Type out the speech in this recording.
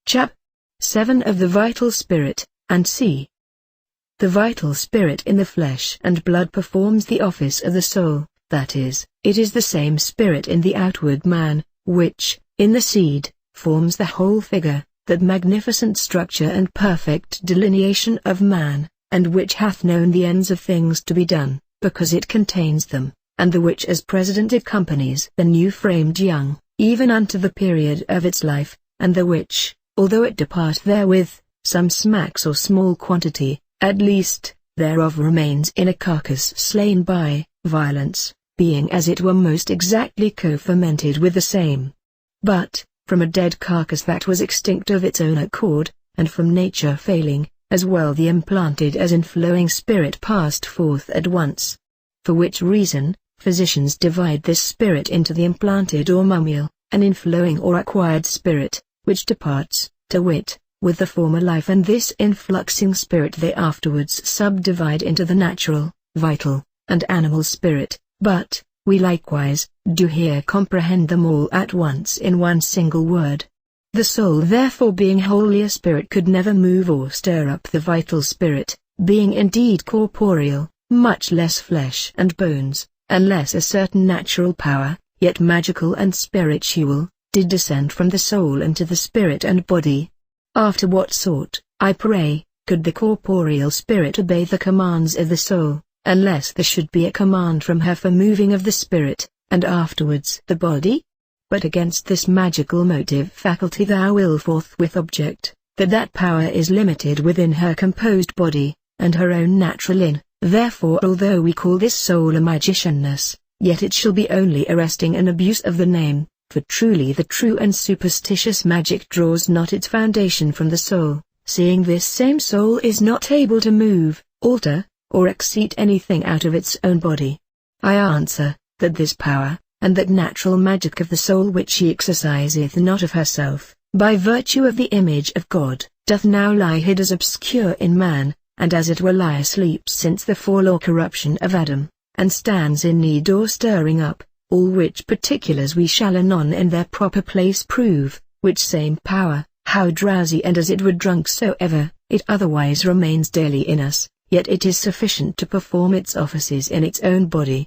CHAP. 7 of the vital spirit, and c. The vital spirit in the flesh and blood performs the office of the soul, that is, it is the same spirit in the outward man, which, in the seed, forms the whole figure, that magnificent structure and perfect delineation of man, and which hath known the ends of things to be done, because it contains them, and the which as president accompanies the new-framed young, even unto the period of its life, and the which, although it depart therewith, some smacks or small quantity, at least, thereof remains in a carcass slain by violence, being as it were most exactly co-fermented with the same. But, from a dead carcass that was extinct of its own accord, and from nature failing, as well the implanted as inflowing spirit passed forth at once. For which reason, physicians divide this spirit into the implanted or mummial, an inflowing or acquired spirit, which departs, to wit, with the former life, and this influxing spirit they afterwards subdivide into the natural, vital, and animal spirit, but, we likewise, do here comprehend them all at once in one single word. The soul therefore being wholly a spirit could never move or stir up the vital spirit, being indeed corporeal, much less flesh and bones, unless a certain natural power, yet magical and spiritual, did descend from the soul into the spirit and body. After what sort, I pray, could the corporeal spirit obey the commands of the soul, unless there should be a command from her for moving of the spirit, and afterwards the body? But against this magical motive faculty thou will forthwith object, that power is limited within her composed body, and her own natural in, therefore although we call this soul a magicianness, yet it shall be only arresting an abuse of the name, for truly the true and superstitious magic draws not its foundation from the soul, seeing this same soul is not able to move, alter, or exceed anything out of its own body. I answer, that this power, and that natural magic of the soul which she exerciseth not of herself, by virtue of the image of God, doth now lie hid as obscure in man, and as it were lie asleep since the fall or corruption of Adam, and stands in need or stirring up, all which particulars we shall anon in their proper place prove, which same power, how drowsy and as it were drunk soever, it otherwise remains daily in us, yet it is sufficient to perform its offices in its own body,